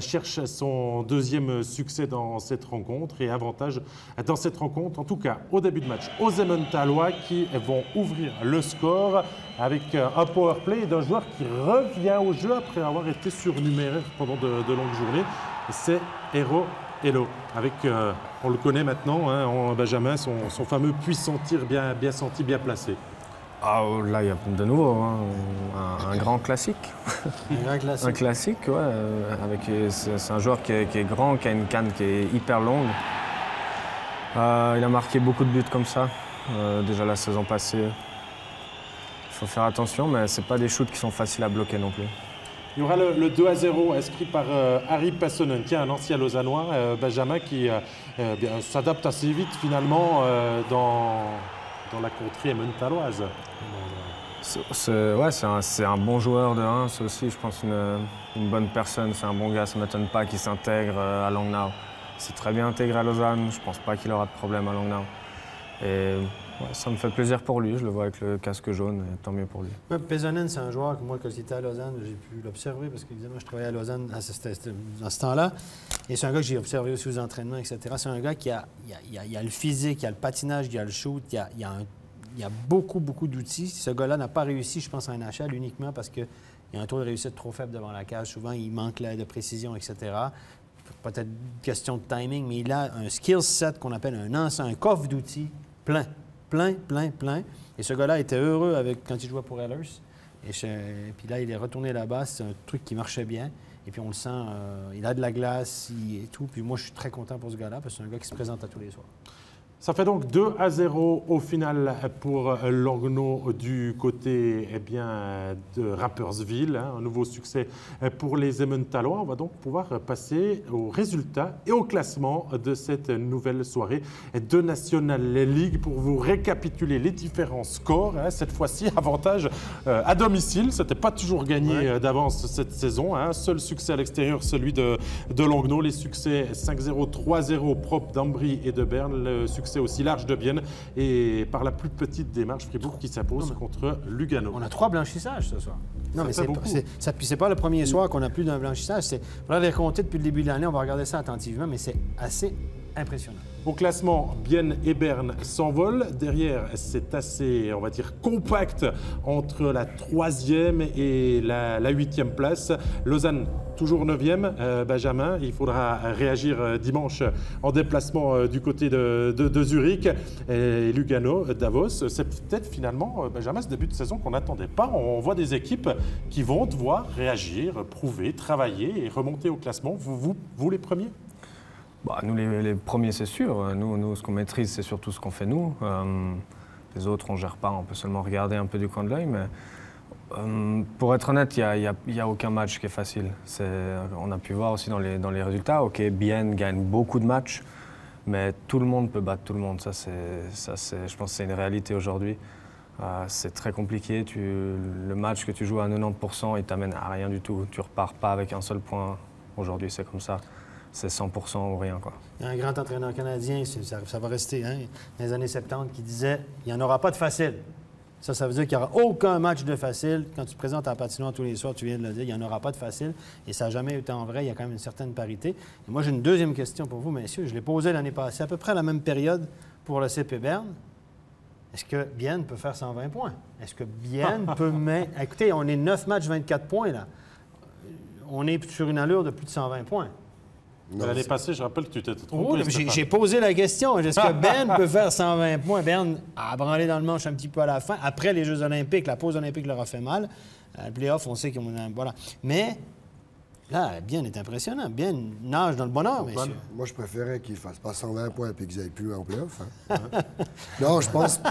[SPEAKER 1] cherche son deuxième succès dans cette rencontre et avantage dans cette rencontre, en tout cas au début de match, aux Emmentalois qui vont ouvrir le score avec un powerplay d'un joueur qui revient au jeu après avoir été surnuméraire pendant de longues journées. C'est Eero Elo, avec, on le connaît maintenant, en Benjamin, son fameux puissant tir bien senti, bien placé.
[SPEAKER 2] Ah, là, il y a de nouveau, un grand classique.
[SPEAKER 4] Un grand classique.
[SPEAKER 2] Un classique, ouais. C'est un joueur qui est grand, qui a une canne qui est hyper longue. Il a marqué beaucoup de buts comme ça, déjà la saison passée. Il faut faire attention, mais ce pas des shoots qui sont faciles à bloquer non plus.
[SPEAKER 1] Il y aura le 2-0 inscrit par Harry Passonen, qui est un ancien Lausannois, Benjamin, qui s'adapte assez vite finalement dans la contrée emmentaloise.
[SPEAKER 2] C'est un bon joueur de 1, c'est aussi, je pense, une bonne personne, c'est un bon gars, ça ne m'étonne pas qu'il s'intègre à Langnau. C'est très bien intégré à Lausanne, je ne pense pas qu'il aura de problème à Langnau. Et ça me fait plaisir pour lui, je le vois avec le casque jaune, et tant mieux pour lui.
[SPEAKER 4] Pesonen, c'est un joueur que moi, quand j'étais à Lausanne, j'ai pu l'observer parce qu'évidemment, je travaillais à Lausanne à ce temps-là. Et c'est un gars que j'ai observé aussi aux entraînements, etc. C'est un gars qui a le physique, il a le patinage, il a le shoot, il y a beaucoup, beaucoup d'outils. Ce gars-là n'a pas réussi, je pense, en NHL uniquement parce qu'il y a un taux de réussite trop faible devant la cage. Souvent, il manque de précision, etc. Peut-être une question de timing, mais il a un skill set qu'on appelle un coffre d'outils plein. Et ce gars-là était heureux quand il jouait pour Ehlers. Et puis là, il est retourné là-bas. C'est un truc qui marchait bien. Et puis on le sent, il a de la glace et tout. Puis moi, je suis très content pour ce gars-là parce que c'est un gars qui se présente à tous les soirs.
[SPEAKER 1] Ça fait donc 2-0 au final pour Langnau du côté de Rapperswil. Un nouveau succès pour les Emmentalois. On va donc pouvoir passer aux résultats et au classement de cette nouvelle soirée de National League pour vous récapituler les différents scores. Cette fois-ci, avantage à domicile. Ce n'était pas toujours gagné d'avance cette saison. Un seul succès à l'extérieur, celui de Langnau. Les succès 5-0, 3-0 propres d'Ambry et de Berne. Le succès aussi large de Bienne et par la plus petite démarche, Fribourg qui s'impose contre Lugano.
[SPEAKER 4] On a 3 blanchissages ce soir. Non, mais c'est pas le premier soir qu'on a plus d'un blanchissage. On va les compter depuis le début de l'année. On va regarder ça attentivement, mais c'est assez impressionnant.
[SPEAKER 1] Au classement, Bienne et Berne s'envolent. Derrière, c'est assez, on va dire, compact entre la 3e et la 8e place. Lausanne, toujours 9e. Benjamin, il faudra réagir dimanche en déplacement du côté de Zurich. Et Lugano, Davos. C'est peut-être finalement, Benjamin, ce début de saison qu'on n'attendait pas. On voit des équipes qui vont devoir réagir, prouver, travailler et remonter au classement. Vous les premiers ?
[SPEAKER 2] Nous, les premiers, c'est sûr. Nous, ce qu'on maîtrise, c'est surtout ce qu'on fait nous. Les autres, on ne gère pas. On peut seulement regarder un peu du coin de l'œil. Mais pour être honnête, il n'y a aucun match qui est facile. On a pu voir aussi dans les résultats. OK, Bienne gagne beaucoup de matchs, mais tout le monde peut battre tout le monde. Je pense que c'est une réalité aujourd'hui. C'est très compliqué. Le match que tu joues à 90%, il t'amène à rien du tout. Tu ne repars pas avec un seul point. Aujourd'hui, c'est comme ça. C'est 100% ou rien, quoi.
[SPEAKER 4] Il y a un grand entraîneur canadien, ça va rester, dans les années 70, qui disait « il n'y en aura pas de facile ». Ça veut dire qu'il n'y aura aucun match de facile. Quand tu te présentes à la patinoire tous les soirs, tu viens de le dire, il n'y en aura pas de facile. Et ça n'a jamais été en vrai, il y a quand même une certaine parité. Et moi, j'ai une deuxième question pour vous, messieurs. Je l'ai posée l'année passée, à peu près à la même période pour le CP Berne. Est-ce que Bienne peut faire 120 points? Est-ce que Bienne peut mettre... Écoutez, on est 9 matchs, 24 points, là. On est sur une allure de plus de 120 points.
[SPEAKER 1] L'année passée, je rappelle que tu t'étais trompé.
[SPEAKER 4] J'ai posé la question. Est-ce que Berne peut faire 120 points? Berne a branlé dans le manche un petit peu à la fin. Après les Jeux olympiques, la pause olympique leur a fait mal. Le play-off, on sait qu'on a... Voilà. Mais là, Bienne est impressionnant. Bienne nage dans le bonheur, messieurs.
[SPEAKER 3] Moi, je préférais qu'ils ne fassent pas 120 points et qu'ils n'aillent plus en play-off. Non, je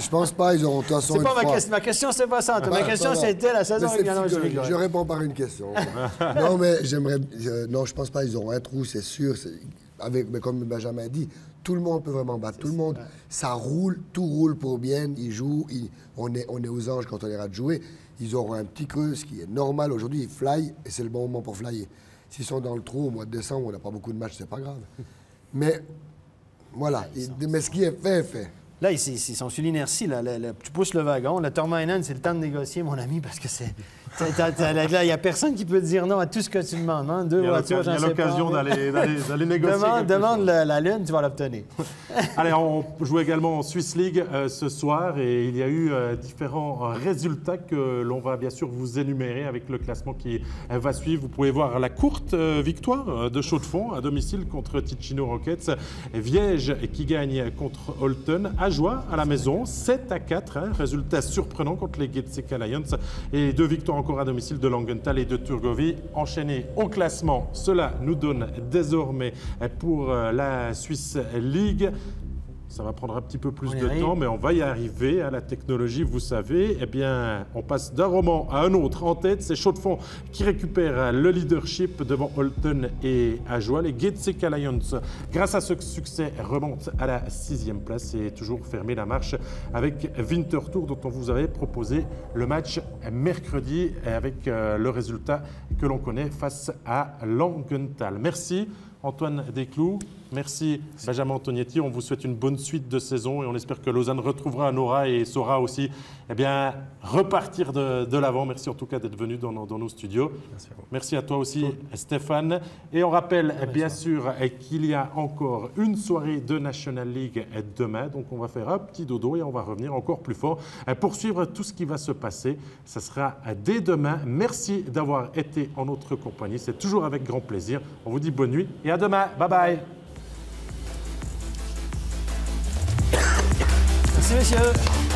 [SPEAKER 3] pense pas. Ils auront de toute façon
[SPEAKER 4] c'est pas ma question, c'est pas ça. Ma question, c'était la saison régulière.
[SPEAKER 3] Je réponds par une question. Non, mais non, je pense pas. Ils auront un trou, c'est sûr. Mais comme Benjamin dit, tout le monde peut vraiment battre. Tout le monde, ça roule, tout roule pour Bienne. Ils jouent. On est aux anges quand on ira de jouer. Ils auront un petit creux, ce qui est normal. Aujourd'hui, ils flyent et c'est le bon moment pour flyer. S'ils sont dans le trou au mois de décembre, on n'a pas beaucoup de matchs, c'est pas grave. Mais voilà, mais ce qui est fait est fait.
[SPEAKER 4] Là, ils sont sur l'inertie. Tu pousses le wagon. Le Tormainen, c'est le temps de négocier, mon ami, parce que c'est... Là, il n'y a personne qui peut dire non à tout ce que tu demandes. Hein? 2 voitures, j'en sais pas.
[SPEAKER 1] Il y a l'occasion d'aller négocier.
[SPEAKER 4] Demande la Lune, tu vas l'obtenir.
[SPEAKER 1] Allez, on joue également en Swiss League ce soir et il y a eu différents résultats que l'on va bien sûr vous énumérer avec le classement qui va suivre. Vous pouvez voir la courte victoire de Chaux-de-Fonds à domicile contre Ticino Rockets. Viège qui gagne contre Holton. Ajoie à la maison, 7-4. Résultat surprenant contre les Getseka Lions. Et 2 victoires encore à domicile de Langenthal et de Turgovie. Enchaînés au classement, cela nous donne désormais pour la Swiss League Ça va prendre un petit peu plus de temps, mais on va y arriver. À la technologie, vous savez, eh bien, on passe d'un roman à un autre. En tête, c'est Chaux-de-Fonds qui récupère le leadership devant Holton et Ajoie. Les Getseka Lions, grâce à ce succès, remontent à la 6e place et toujours fermer la marche avec Winterthur, dont on vous avait proposé le match mercredi avec le résultat que l'on connaît face à Langenthal. Merci Antoine Desclous. Merci Benjamin Antognetti. On vous souhaite une bonne suite de saison et on espère que Lausanne retrouvera un aura et saura aussi repartir de l'avant. Merci en tout cas d'être venu dans nos studios. Merci à vous. Merci à toi aussi Stéphane. Et on rappelle bien sûr qu'il y a encore une soirée de National League demain. Donc on va faire un petit dodo et on va revenir encore plus fort pour suivre tout ce qui va se passer. Ça sera dès demain. Merci d'avoir été en notre compagnie. C'est toujours avec grand plaisir. On vous dit bonne nuit et à demain. Bye bye.
[SPEAKER 4] Merci, messieurs.